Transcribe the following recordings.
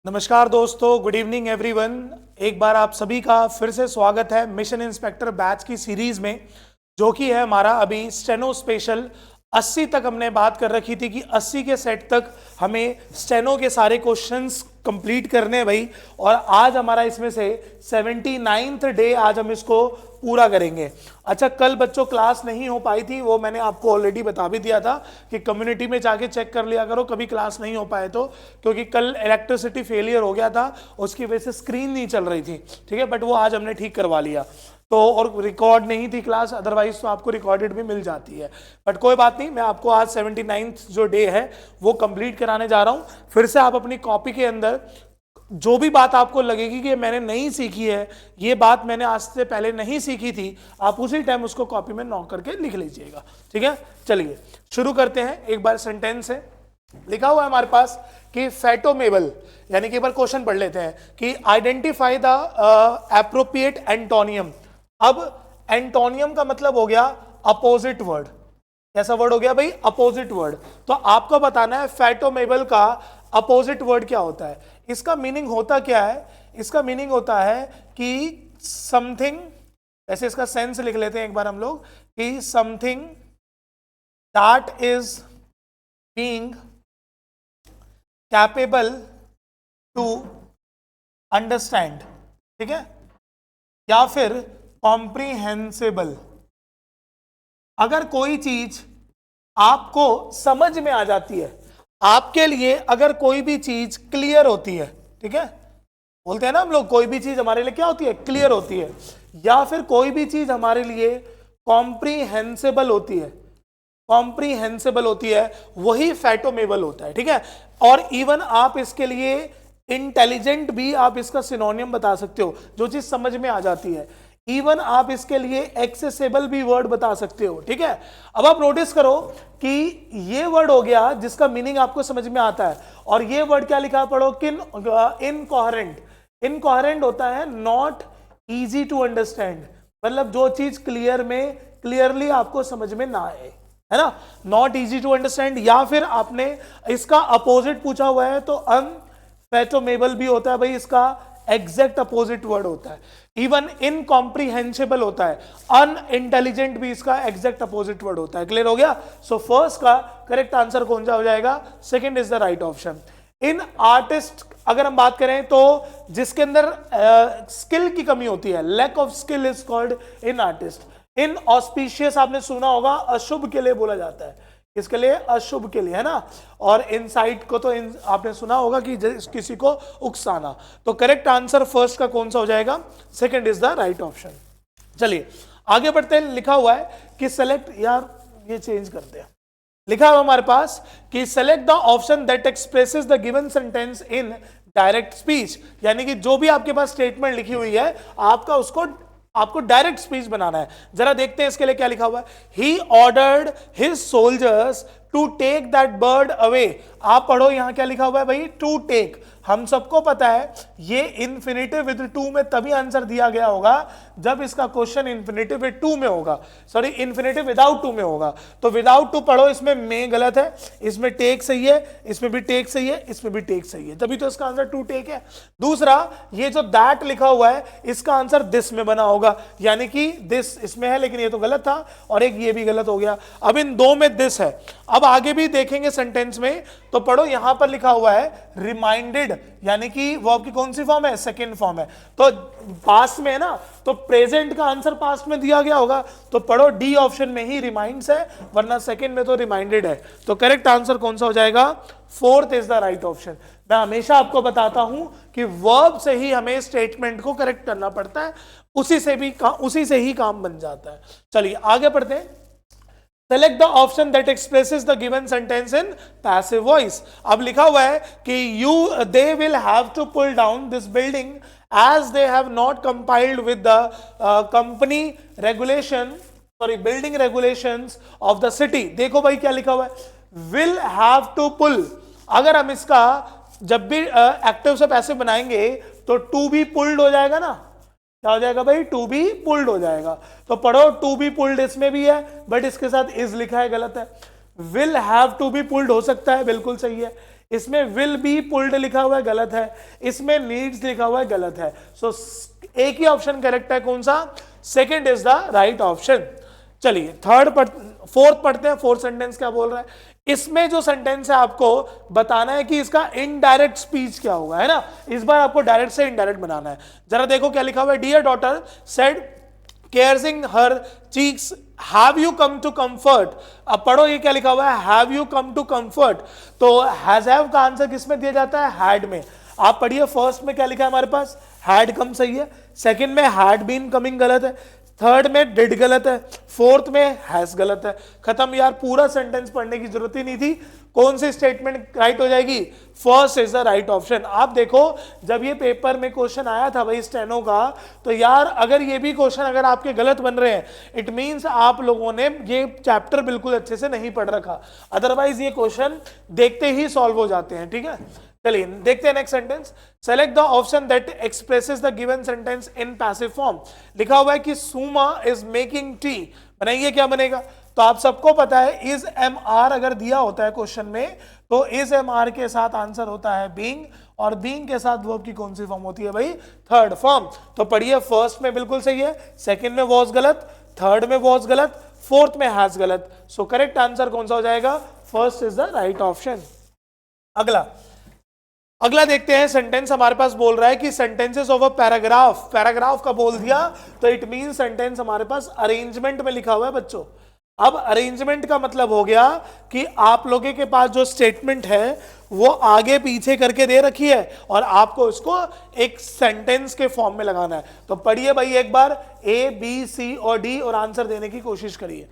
नमस्कार दोस्तों, good evening everyone. एक बार आप सभी का फिर से स्वागत है मिशन इंस्पेक्टर बैच की सीरीज में, जो कि है हमारा अभी स्टेनो स्पेशल। 80 तक हमने बात कर रखी थी कि 80 के सेट तक हमें स्टेनो के सारे क्वेश्चंस कंप्लीट करने हैं भाई। और आज हमारा इसमें से 79th डे, आज हम इसको पूरा करेंगे। अच्छा, कल बच्चों क्लास नहीं हो पाई थी, वो मैंने आपको ऑलरेडी बता भी दिया था कि कम्युनिटी में जाके चेक कर लिया करो कभी क्लास नहीं हो पाए तो, क्योंकि कल इलेक्ट्रिसिटी फेलियर हो गया था, उसकी वजह से स्क्रीन नहीं चल रही थी। ठीक है, बट वो आज हमने ठीक करवा लिया तो, और रिकॉर्ड नहीं थी क्लास, अदरवाइज तो आपको रिकॉर्डेड भी मिल जाती है। बट कोई बात नहीं, मैं आपको आज 79th जो डे है वो कंप्लीट कराने जा रहा हूं। फिर से आप अपनी कॉपी के अंदर जो भी बात आपको लगेगी कि मैंने नहीं सीखी है, ये बात मैंने आज से पहले नहीं सीखी थी, आप उसी टाइम उसको कॉपी में नोट करके लिख लीजिएगा। ठीक है, चलिए शुरू करते हैं। एक बार सेंटेंस है, लिखा हुआ है हमारे पास कि फैटोमेबल, यानी कि एक बार क्वेश्चन पढ़ लेते हैं कि आइडेंटिफाई द एप्रोप्रिएट एंटोनियम। अब एंटोनियम का मतलब हो गया अपोजिट वर्ड। कैसा वर्ड हो गया भाई? Opposite word. तो आपको बताना है फैटोमेबल का अपोजिट वर्ड क्या होता है। इसका मीनिंग होता क्या है? इसका मीनिंग होता है कि समथिंग, ऐसे इसका सेंस लिख लेते हैं एक बार हम लोग, कि something that is being capable to understand. ठीक है, या फिर कॉम्प्रीहेंसिबल। अगर कोई चीज आपको समझ में आ जाती है, आपके लिए अगर कोई भी चीज क्लियर होती है, ठीक है, बोलते हैं ना हम लोग, कोई भी चीज हमारे लिए क्या होती है? क्लियर होती है। या फिर कोई भी चीज हमारे लिए कॉम्प्रीहेंसिबल होती है, कॉम्प्रीहेंसिबल होती है, वही फैटोमेबल होता है। ठीक है, और इवन आप इसके लिए इंटेलिजेंट भी आप इसका सिनोनियम बता सकते हो, जो चीज समझ में आ जाती है। इवन आप इसके लिए एक्सेसिबल भी वर्ड बता सकते हो। ठीक है, अब आप नोटिस करो कि ये वर्ड हो गया जिसका मीनिंग आपको समझ में आता है, और ये वर्ड क्या लिखा पढ़ो, किन इनकोहेरेंट। इनकोहेरेंट होता है नॉट इजी टू अंडरस्टैंड, मतलब जो चीज क्लियरली आपको समझ में ना आए, है ना, नॉट इजी टू अंडरस्टैंड। या फिर आपने इसका अपोजिट पूछा हुआ है तो अनफैटोमेबल भी होता है भाई, इसका एग्जैक्ट अपोजिट वर्ड होता है। इवन इनकॉम्प्रीहेंसिबल होता है, अनइंटेलिजेंट भी इसका एग्जैक्ट अपोजिट वर्ड होता है। क्लियर हो गया? सो फर्स्ट का करेक्ट आंसर कौन सा हो जाएगा? Second is the right option. In artist अगर हम बात करें तो जिसके अंदर स्किल की कमी होती है, lack of skill is called in artist. Inauspicious आपने सुना होगा, अशुभ के लिए बोला जाता है। किसके लिए? अशुभ के लिए, है ना। और इनसाइट को तो आपने सुना होगा कि किसी को उकसाना। तो करेक्ट आंसर फर्स्ट का कौन सा हो जाएगा? Second is the right option. चलिए आगे बढ़ते हैं। लिखा हुआ है कि सेलेक्ट, यार ये चेंज करते हैं, लिखा हुआ हमारे पास कि select the option that expresses the given sentence in direct speech. यानी कि जो भी आपके पास स्टेटमेंट लिखी हुई है, आपको डायरेक्ट स्पीच बनाना है। जरा देखते हैं इसके लिए क्या लिखा हुआ है। He ordered his soldiers to take that bird away. आप पढ़ो यहां क्या लिखा हुआ है भाई? To take. हम सबको पता है ये इन्फिनेटिव विद टू में तभी आंसर दिया गया होगा जब इसका क्वेश्चन इन्फिनेटिव विद टू में होगा, सॉरी इन्फिनेटिव विदाउट टू में होगा। तो विदाउट टू पढ़ो, इसमें में गलत है, इसमें टेक सही है, इसमें भी टेक सही है, इसमें भी टेक सही है, तभी तो इसका आंसर टू टेक है। दूसरा, ये जो दैट लिखा हुआ है इसका आंसर दिस में बना होगा, यानी कि दिस इसमें है लेकिन ये तो गलत था, और एक ये भी गलत हो गया। अब इन दो में दिस है। अब आगे भी देखेंगे सेंटेंस में, तो पढ़ो यहां पर लिखा हुआ है रिमाइंडेड, यानी कि वर्ब की कौन सी फॉर्म है? सेकंड फॉर्म है। तो पास्ट में है ना, तो प्रेजेंट का आंसर पास्ट में दिया गया होगा, तो पढ़ो डी ऑप्शन में ही रिमाइंड्स है, वरना सेकंड में तो रिमाइंडेड है। तो करेक्ट आंसर कौन सा हो जाएगा? Fourth is the right option. मैं हमेशा आपको बताता हूं कि वर्ब से ही हमें स्टेटमेंट को करेक्ट करना पड़ता है, उसी से ही काम बन जाता है। चलिए आगे बढ़ते हैं। Select the option that expresses the given sentence in passive voice. अब लिखा हुआ है कि they will have to pull down this building as they have not complied with the company building regulations of the city. देखो भाई क्या लिखा हुआ है? Will have to pull। अगर हम इसका जब भी एक्टिव से पैसिव बनाएंगे तो to be pulled हो जाएगा ना, क्या हो जाएगा भाई? टू बी पुल्ड हो जाएगा। तो पढ़ो टू बी पुल्ड इसमें भी है, बट इसके साथ इज लिखा है, गलत है। Will have to be pulled हो सकता है, बिल्कुल सही है। इसमें विल बी पुल्ड लिखा हुआ है, गलत है। इसमें नीड्स लिखा हुआ है, गलत है। सो एक ही ऑप्शन करेक्ट है, कौन सा? Second is the right option. चलिए फोर्थ पढ़ते हैं। फोर्थ सेंटेंस क्या बोल रहा है? इसमें जो सेंटेंस है आपको बताना है कि इसका इनडायरेक्ट स्पीच क्या होगा, है ना। इस बार आपको डायरेक्ट से इनडायरेक्ट बनाना है। जरा देखो क्या लिखा हुआ है। Dear daughter said caring her cheeks have you come to comfort. अब पढ़ो ये क्या लिखा हुआ है, have you come to comfort. तो हैज हैव का आंसर किस में दिया जाता है? हैड में। आप पढ़िए फर्स्ट में क्या लिखा है हमारे पास, हैड कम सही है, सेकंड में हैड बीन कमिंग गलत है, थर्ड में डिड गलत है, फोर्थ में हैज गलत है। खत्म यार, पूरा सेंटेंस पढ़ने की जरूरत ही नहीं थी। कौन सी स्टेटमेंट राइट हो जाएगी? First is the right option. आप देखो जब ये पेपर में क्वेश्चन आया था भाई स्टेनो का, तो यार अगर ये भी क्वेश्चन अगर आपके गलत बन रहे हैं, इट मींस आप लोगों ने ये चैप्टर बिल्कुल अच्छे से नहीं पढ़ रखा, अदरवाइज ये क्वेश्चन देखते ही सॉल्व हो जाते हैं। ठीक है, चलिए देखते हैं next sentence. Select the option that expresses the given sentence in passive form. लिखा हुआ है कि सुमा इज मेकिंग टी, बनाइए क्या बनेगा? तो आप सबको पता है इज एम आर अगर दिया होता है क्वेश्चन में, तो इज एम आर के साथ आंसर होता है बीइंग, और बीइंग के साथ वर्ब की कौन सी फॉर्म होती है भाई? Third form. तो पढ़िए फर्स्ट में बिल्कुल सही है, सेकंड में वॉज गलत, थर्ड में वॉज गलत, फोर्थ में हैज गलत। सो करेक्ट आंसर कौन सा हो जाएगा? First is the right option. अगला देखते हैं। सेंटेंस हमारे पास बोल रहा है कि sentences of a paragraph, paragraph का बोल दिया तो इट मीन सेंटेंस हमारे पास अरेंजमेंट में लिखा हुआ है बच्चों। अब अरेंजमेंट का मतलब हो गया कि आप लोगों के पास जो स्टेटमेंट है वो आगे पीछे करके दे रखी है और आपको इसको एक सेंटेंस के फॉर्म में लगाना है। तो पढ़िए भाई एक बार ए बी सी और डी और आंसर देने की कोशिश करिए।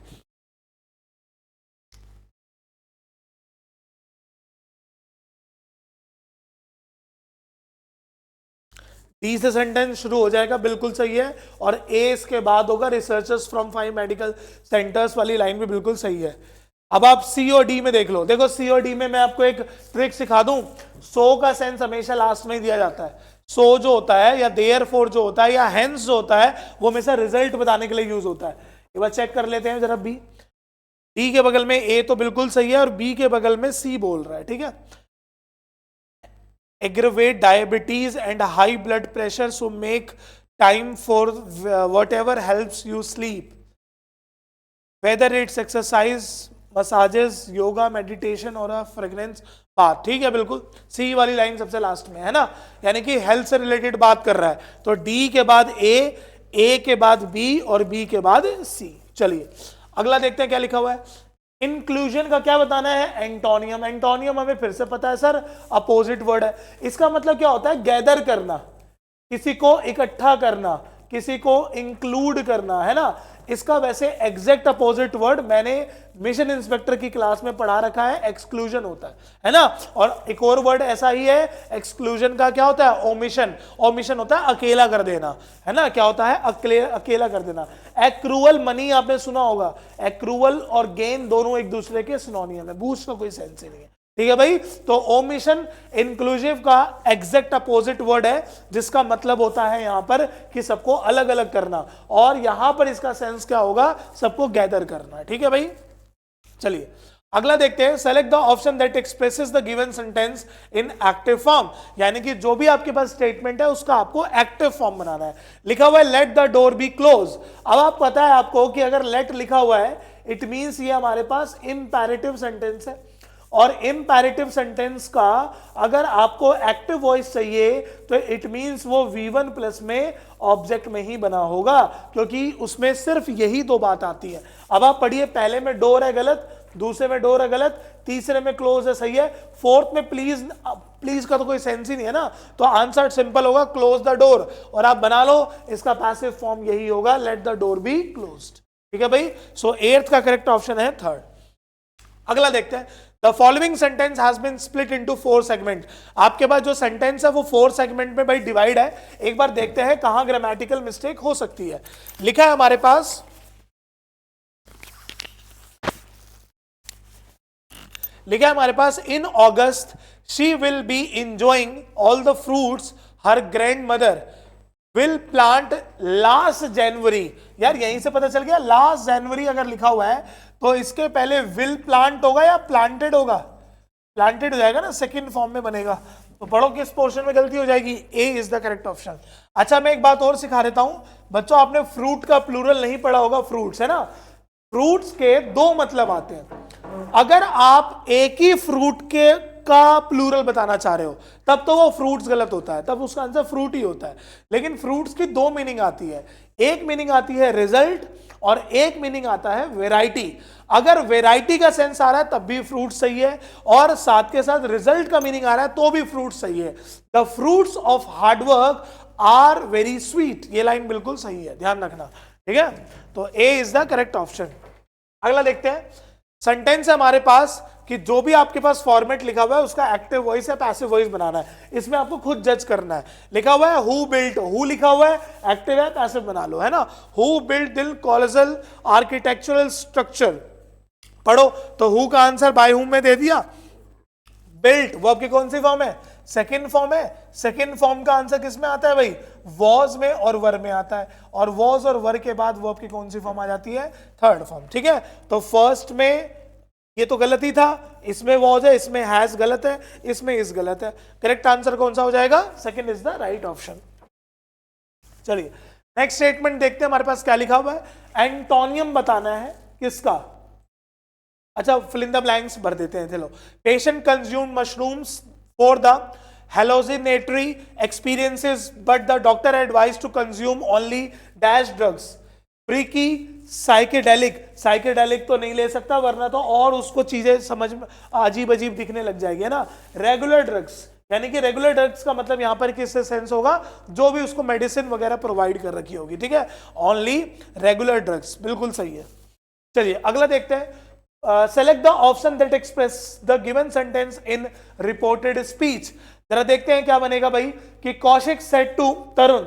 डी से सेंटेंस शुरू हो जाएगा, बिल्कुल सही है। और ए इसके बाद होगा रिसर्चर्स फ्रॉम 5 मेडिकल सेंटर्स वाली लाइन भी बिल्कुल सही है। अब आप सी और डी में देख लो। देखो सी और डी में मैं आपको एक ट्रिक सिखा दूं। सो का सेंस हमेशा लास्ट में ही दिया जाता है। सो जो होता है या देयरफॉर जो होता है या हेंस जो होता है वो हमेशा रिजल्ट बताने के लिए यूज होता है। एक बार चेक कर लेते हैं जरा बी। डी के बगल में ए तो बिल्कुल सही है और बी के बगल में सी बोल रहा है। ठीक है, aggravate diabetes and high blood pressure, so make time for whatever helps you sleep, whether it's exercise, massages, yoga, meditation or a fragrance bath। ठीक है, बिल्कुल सी वाली लाइन सबसे लास्ट में है ना, यानी कि हेल्थ से रिलेटेड बात कर रहा है। तो डी के बाद ए के बाद बी और बी के बाद सी। चलिए अगला देखते हैं क्या लिखा हुआ है। इंक्लूजन का क्या बताना है? एंटोनियम। एंटोनियम हमें फिर से पता है सर, अपोजिट वर्ड है। इसका मतलब क्या होता है? गैदर करना, किसी को इकट्ठा करना, किसी को इंक्लूड करना, है ना। इसका वैसे एग्जैक्ट अपोजिट वर्ड मैंने मिशन इंस्पेक्टर की क्लास में पढ़ा रखा है, एक्सक्लूजन होता है ना। और एक और वर्ड ऐसा ही है एक्सक्लूजन का, क्या होता है? ओमिशन। ओमिशन होता है अकेला कर देना, है ना। क्या होता है? अकेला कर देना। एक्रूअल मनी आपने सुना होगा, एक्रूअल और गेन दोनों एक दूसरे के सिनोनियम है, बूस्ट का कोई सेंस ही नहीं है। ठीक है भाई, तो ओमिशन इंक्लूसिव का एग्जैक्ट अपोजिट वर्ड है, जिसका मतलब होता है यहां पर कि सबको अलग अलग करना, और यहां पर इसका सेंस क्या होगा? सबको गैदर करना। ठीक है भाई, चलिए अगला देखते हैं। Select the option that expresses the given sentence in active form, यानी कि जो भी आपके पास स्टेटमेंट है उसका आपको एक्टिव फॉर्म बनाना है। लिखा हुआ है let the door be close. अब आप पता है आपको कि अगर लेट लिखा हुआ है इट मींस ये हमारे पास इंपैरेटिव सेंटेंस है, और इंपैरेटिव सेंटेंस का अगर आपको एक्टिव वॉइस चाहिए तो इट मींस वो V1 प्लस में ऑब्जेक्ट में ही बना होगा, क्योंकि उसमें सिर्फ यही दो बात आती है। अब आप पढ़िए, पहले में डोर है गलत, दूसरे में डोर है गलत, तीसरे में क्लोज है सही है, फोर्थ में प्लीज, प्लीज का तो कोई सेंस ही नहीं है ना। तो आंसर सिंपल होगा क्लोज द डोर, और आप बना लो इसका पैसिव फॉर्म यही होगा let the door be closed. ठीक है भाई, सो 8th का करेक्ट ऑप्शन है थर्ड। अगला देखते हैं। The following sentence has been split into 4 segment. आपके पास जो सेंटेंस है वो 4 सेगमेंट में भाई डिवाइड है। एक बार देखते हैं कहां ग्रामेटिकल मिस्टेक हो सकती है। लिखा है हमारे पास, in August she will be enjoying all the fruits her grand mother will plant last January. यार यहीं से पता चल गया, लास्ट जनवरी अगर लिखा हुआ है तो इसके पहले विल प्लांट होगा या प्लांटेड होगा? प्लांटेड हो जाएगा ना, सेकंड फॉर्म में बनेगा। तो पढ़ो किस पोर्शन में गलती हो जाएगी, ए इज द करेक्ट ऑप्शन। अच्छा मैं एक बात और सिखा देता हूं बच्चों, आपने फ्रूट का प्लूरल नहीं पढ़ा होगा, फ्रूट्स है ना, फ्रूट्स के दो मतलब आते हैं। अगर आप एक ही फ्रूट के का प्लूरल बताना चाह रहे हो तब तो वो फ्रूट्स गलत होता है, तब उसका आंसर फ्रूट ही होता है। लेकिन फ्रूट्स की दो मीनिंग आती है, एक मीनिंग आती है रिजल्ट और एक मीनिंग आता है वेराइटी। अगर वेराइटी का सेंस आ रहा है तब भी फ्रूट सही है, और साथ के साथ रिजल्ट का मीनिंग आ रहा है तो भी फ्रूट सही है। The fruits of hard work are very sweet, ये लाइन बिल्कुल सही है, ध्यान रखना, ठीक है। तो A is the correct option. अगला देखते हैं, सेंटेंस है हमारे पास कि जो भी आपके पास फॉर्मेट लिखा हुआ है उसका एक्टिव वॉइस या पैसिव वॉइस बनाना है, इसमें आपको खुद जज करना है। लिखा हुआ है हु बिल्ट, हु लिखा हुआ है, एक्टिव है, पैसिव बना लो, है ना। हु बिल्ट दिल कॉलोसल आर्किटेक्चरल स्ट्रक्चर, पढ़ो तो हु का आंसर बाय हुम में दे दिया। बिल्ट वर्ब की कौन सी फॉर्म है, सेकंड फॉर्म है। सेकंड फॉर्म का आंसर किस में आता है भाई, वॉज में और वर में आता है, और वॉज और वर के बाद वर्ब की कौन सी फॉर्म आ जाती है, थर्ड फॉर्म, ठीक है। तो फर्स्ट में ये तो गलत ही था, इसमें वॉज है, इसमें हैज गलत है, इसमें इज गलत है। करेक्ट आंसर कौन सा हो जाएगा, second is the right option. चलिए नेक्स्ट स्टेटमेंट देखते हैं, हमारे पास क्या लिखा हुआ है, एंटोनियम बताना है किसका। अच्छा फिल इन द ब्लैंक्स भर देते हैं, चलो। Patient consume mushrooms for the hallucinatory experiences but the doctor advised to consume only dash drugs. Freaky psychedelic, psychedelic तो नहीं ले सकता वरना तो और उसको चीजें समझ में अजीब अजीब दिखने लग जाएगी, है ना। रेगुलर ड्रग्स, यानी कि रेगुलर ड्रग्स का मतलब यहां पर किससे सेंस होगा, जो भी उसको मेडिसिन वगैरह प्रोवाइड कर रखी होगी, ठीक है। ओनली रेगुलर ड्रग्स, बिल्कुल सही है। चलिए अगला देखते हैं, select the option that express the given sentence in reported speech. जरा देखते हैं क्या बनेगा भाई, कि Kaushik said to Tarun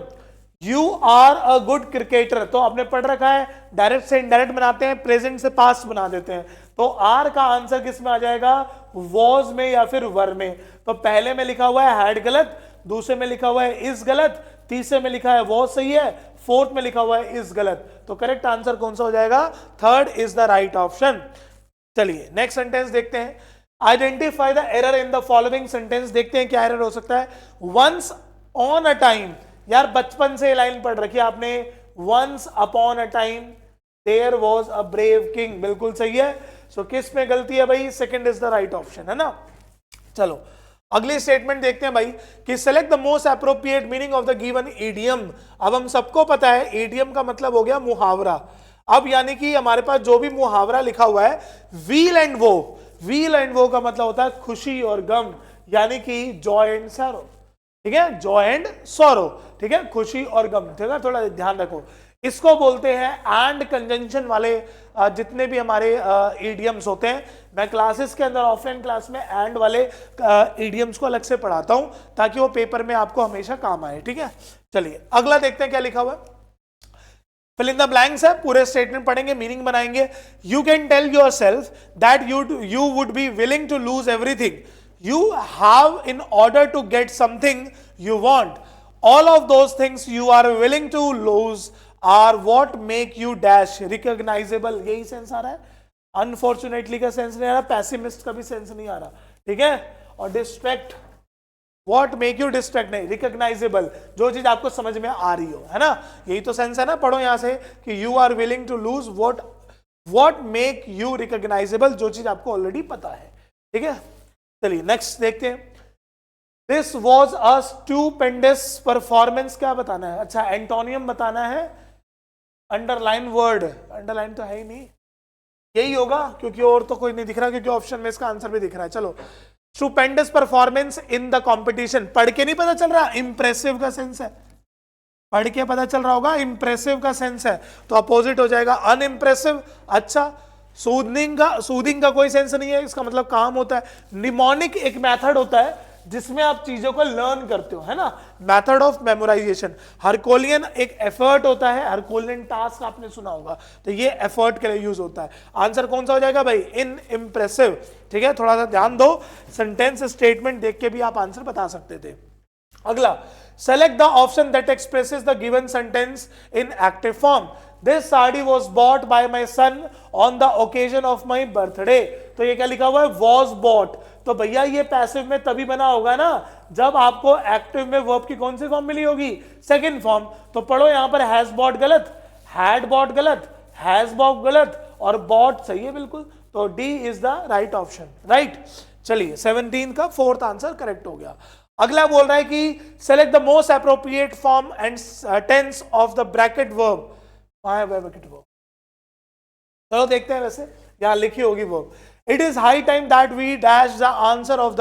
you are a good cricketer. तो आपने पढ़ रखा है, डायरेक्ट से इनडायरेक्ट बनाते हैं, प्रेजेंट से पास्ट बना देते हैं। तो आर का आंसर किस में आ जाएगा, वॉज में या फिर वर में। तो पहले में लिखा हुआ है हैड गलत, दूसरे में लिखा हुआ है इज गलत, तीसरे में लिखा है वॉज सही है, फोर्थ में लिखा हुआ है इज गलत। तो करेक्ट आंसर कौन सा हो जाएगा, third is the right option. चलिए नेक्स्ट सेंटेंस देखते हैं, identify the error in the following sentence. देखते हैं क्या एरर हो सकता है। वंस ऑन अ टाइम, यार बचपन से लाइन पढ़ रखी है आपने, once upon a time there was a brave king, बिल्कुल सही है। सो किस में गलती है भाई, second is the right option, है ना। चलो अगली स्टेटमेंट देखते हैं भाई, कि select the most appropriate meaning of the given idiom. अब हम सबको पता है इडियम का मतलब हो गया मुहावरा। अब यानी कि हमारे पास जो भी मुहावरा लिखा हुआ है, व्हील एंड वो, व्हील एंड वो का मतलब होता है खुशी और गम, यानी कि जॉय एंड सैरो, ठीक है, जॉय एंड सॉरो, ठीक है, खुशी और गम, ठीक है, थोड़ा ध्यान रखो। इसको बोलते हैं एंड कंजंक्शन वाले जितने भी हमारे इडियम्स होते हैं। मैं क्लासेस के अंदर ऑफलाइन क्लास में एंड वाले इडियम्स को अलग से पढ़ाता हूं ताकि वो पेपर में आपको हमेशा काम आए, ठीक है। चलिए अगला देखते हैं क्या लिखा हुआ है, फिल इन द ब्लैंक्स है, पूरे स्टेटमेंट पढ़ेंगे, मीनिंग बनाएंगे। You can tell yourself that you would be willing to lose everything you have in order to get something you want. All of those things you are willing to lose are what make you dash recognizable. यही sense आ रहा है, unfortunately का sense नहीं आ रहा, pessimist का भी sense नहीं आ रहा, ठीक है। और distract, what make you distract नहीं, रिकॉग्नाइजेबल, जो चीज आपको समझ में आ रही हो, है ना, यही तो सेंस है ना। पढ़ो यहां से कि you are willing to lose what make you recognizable, जो चीज आपको ऑलरेडी पता है, ठीक है। चलिए नेक्स्ट देखते हैं, this was a stupendous performance, क्या बताना है, अच्छा एंटोनियम बताना है। अंडरलाइन वर्ड, अंडरलाइन तो है ही नहीं, यही होगा क्योंकि और तो कोई नहीं दिख रहा, क्योंकि ऑप्शन में इसका आंसर भी दिख रहा है। चलो stupendous performance in the competition, पढ़ के नहीं पता चल रहा, इंप्रेसिव का सेंस है, पढ़ के पता चल रहा होगा, इंप्रेसिव का सेंस है, तो अपोजिट हो जाएगा अनइंप्रेसिव। अच्छा सूदिंग का कोई सेंस नहीं है, इसका मतलब काम होता है। निमोनिक एक मेथड होता है जिसमें आप चीजों को लर्न करते हो, है ना, मेथड ऑफ मेमोराइजेशन। हरकोलियन एक एफर्ट होता है, हरकोलियन टास्क आपने सुना होगा, तो ये एफर्ट के लिए यूज होता है। आंसर कौन सा हो जाएगा भाई, इन इम्प्रेसिव, ठीक है। थोड़ा सा ध्यान दो, सेंटेंस स्टेटमेंट देख के भी आप आंसर बता सकते थे। अगला, select the option that expresses the given sentence in active form. This sari was bought by my son on the occasion of my birthday. तो ये क्या लिखा हुआ है, was bought, तो भैया ये पैसिव में तभी बना होगा ना जब आपको एक्टिव में वर्ब की कौन सी फॉर्म मिली होगी, सेकंड फॉर्म। तो पढ़ो यहां पर हैज बॉट गलत, हैड बॉट गलत, हैज बॉट गलत और बॉट सही है बिल्कुल। तो D is the right option, right. चलिए 17 का फोर्थ आंसर करेक्ट हो गया। अगला बोल रहा है कि select the most appropriate form and tense of the bracket verb. Bracket verb, चलो देखते हैं, वैसे यहां लिखी होगी verb. It is high time that we dash the answer of the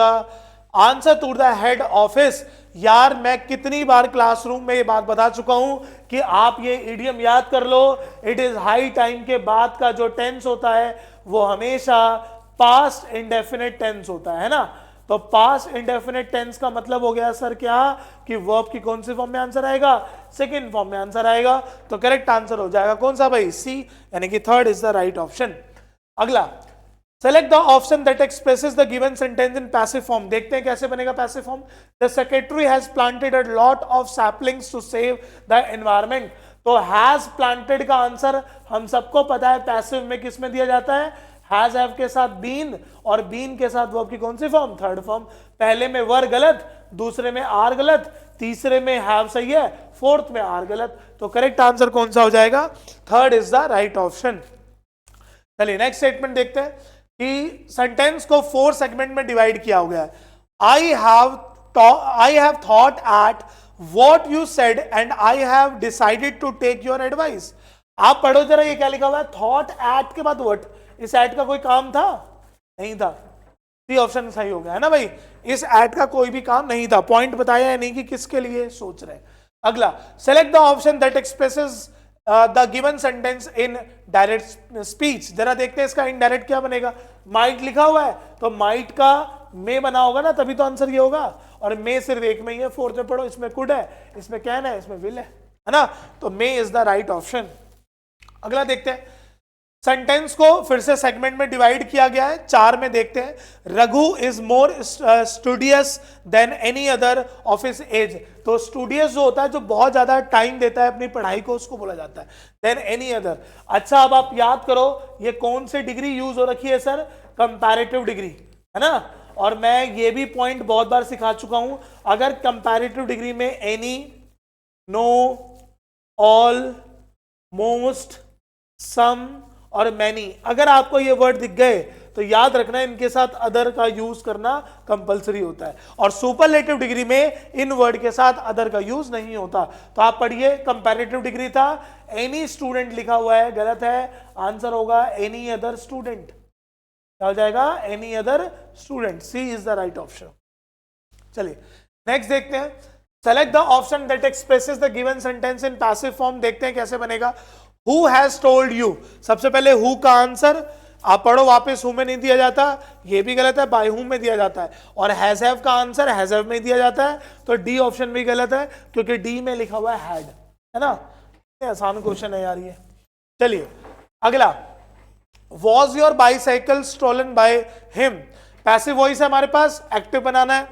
answer to the head office. यार मैं कितनी बार क्लासरूम में ये बात बता चुका हूं कि आप ये इडियम याद कर लो। इट इज हाई टाइम के बाद का जो टेंस होता है वो हमेशा पास्ट इंडेफिनिट टेंस होता है ना। तो पास्ट इंडेफिनिट टेंस का मतलब हो गया सर क्या कि वर्ब की कौन सी फॉर्म में आंसर आएगा, सेकंड फॉर्म में आंसर आएगा। तो करेक्ट आंसर हो जाएगा कौन सा भाई, सी, यानी कि third is the right option. अगला, select the option that expresses the given sentence in passive form. देखते हैं कैसे बनेगा passive form. The secretary has planted a lot of saplings to save the environment. तो has planted का answer हम सबको पता है पैसिव में किस में दिया जाता है, हैज हैव के साथ बीन और बीन के साथ वर्ब की कौन सी फॉर्म, थर्ड फॉर्म। पहले में वर गलत, दूसरे में आर गलत, तीसरे में हैव सही है, फोर्थ में आर गलत। तो करेक्ट आंसर कौन सा हो जाएगा, third is the right option. चलिए नेक्स्ट स्टेटमेंट देखते हैं कि सेंटेंस को 4 सेगमेंट में डिवाइड किया हो गया है। I have thought at what you said and I have decided to take your advice. आप पढ़ो जरा, ये क्या लिखा हुआ है, थॉट एट के बाद व्हाट। इस एट का कोई काम था, नहीं था, सी ऑप्शन सही हो गया है ना भाई। इस एट का कोई भी काम नहीं था, पॉइंट बताया है नहीं कि किसके लिए सोच रहे। अगला, select the option that expresses the given sentence in direct speech. जरा देखते हैं इसका इनडायरेक्ट क्या बनेगा। माइट लिखा हुआ है तो माइट का मे बना होगा ना, तभी तो आंसर ये होगा। और मे सिर्फ एक में ही है, फोर्थ में पढ़ो, इसमें कुड है, इसमें कैन है, इसमें विल है ना। तो मे इज द राइट ऑप्शन। अगला देखते हैं, सेंटेंस को फिर से सेगमेंट में डिवाइड किया गया है, 4 में देखते हैं। Raghu is more studious than any other of his age. तो स्टूडियस जो होता है, जो बहुत ज्यादा टाइम देता है अपनी पढ़ाई को, उसको बोला जाता है देन एनी अदर। अच्छा अब आप याद करो ये कौन सी डिग्री यूज हो रखी है सर, कंपैरेटिव डिग्री है ना। और मैं ये भी पॉइंट बहुत बार सिखा चुका हूं, अगर कंपैरेटिव डिग्री में एनी, नो, ऑल, मोस्ट, सम और मैनी, अगर आपको ये वर्ड दिख गए तो याद रखना इनके साथ अदर का यूज करना कंपलसरी होता है। और सुपरलेटिव डिग्री में इन वर्ड के साथ अदर का यूज नहीं होता। तो आप पढ़िए, कंपैरेटिव डिग्री था, एनी स्टूडेंट लिखा हुआ है, गलत है, आंसर होगा एनी अदर स्टूडेंट। क्या हो जाएगा, any other student, C is the right option. चलिए नेक्स्ट देखते हैं, select the option that expresses the given sentence in passive form. देखते हैं कैसे बनेगा। Who has told you, सबसे पहले who का आंसर आप पढ़ो वापस, who में नहीं दिया जाता, ये भी गलत है, by whom में दिया जाता है। और has have का आंसर has have में दिया जाता है, तो डी ऑप्शन भी गलत है क्योंकि डी में लिखा हुआ है had, है ना। आसान क्वेश्चन है यार ये। चलिए अगला, was your bicycle stolen by him। Passive voice है हमारे पास, एक्टिव बनाना है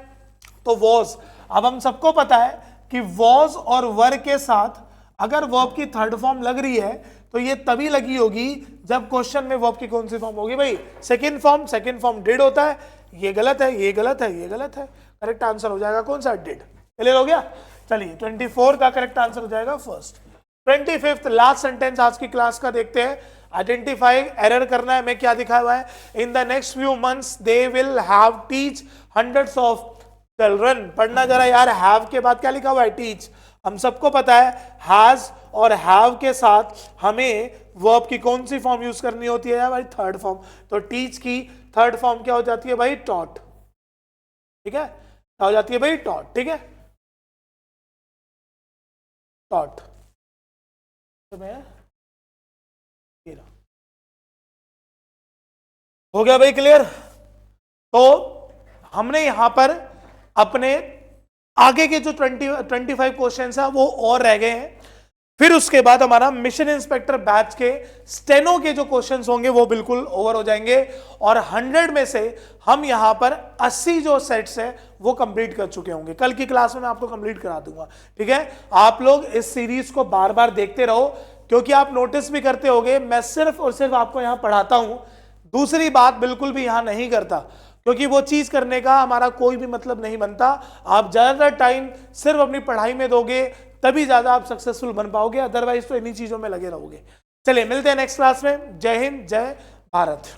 तो was। अब हम सबको पता है कि was और were के साथ अगर वर्ब की थर्ड फॉर्म लग रही है तो ये तभी लगी होगी जब क्वेश्चन में वर्ब की कौन सी फॉर्म होगी भाई, second form. Second form did होता है, ये गलत है, ये गलत है, ये गलत है। करेक्ट आंसर हो जाएगा कौन सा, डिड। क्लियर हो गया। चलिए 24 का करेक्ट आंसर हो जाएगा फर्स्ट। 25th लास्ट सेंटेंस आज की क्लास का देखते हैं। आइडेंटिफाई एरर करना है, मैं क्या दिखा हुआ है, in the next few months they will have teach hundreds of children. पढ़ना जरा यार, हैव के बाद क्या लिखा हुआ है, टीच। हम सबको पता है हैज और हैव के साथ हमें वर्ब की कौन सी फॉर्म यूज करनी होती है भाई, थर्ड फॉर्म। तो टीच की थर्ड फॉर्म क्या हो जाती है भाई, टॉट। ठीक है, क्या हो जाती है भाई, टॉट। ठीक है, टॉट। हो गया भाई क्लियर। तो हमने यहां पर अपने आगे के जो 25 क्वेश्चन है वो और रह गए हैं। फिर उसके बाद हमारा मिशन इंस्पेक्टर बैच के स्टेनो के जो क्वेश्चंस होंगे वो बिल्कुल ओवर हो जाएंगे। और 100 में से हम यहां पर 80 जो सेट्स है वो कंप्लीट कर चुके होंगे। कल की क्लास में मैं आपको कंप्लीट करा दूंगा। ठीक है, आप लोग इस सीरीज को बार बार देखते रहो क्योंकि आप नोटिस भी करते होगे मैं सिर्फ और सिर्फ आपको यहां पढ़ाता हूं, दूसरी बात बिल्कुल भी यहां नहीं करता। क्योंकि वो चीज करने का हमारा कोई भी मतलब नहीं बनता। आप ज्यादातर टाइम सिर्फ अपनी पढ़ाई में दोगे तभी ज्यादा आप सक्सेसफुल बन पाओगे, अदरवाइज तो इन्हीं चीजों में लगे रहोगे। चलिए मिलते हैं नेक्स्ट क्लास में। जय हिंद, जय भारत।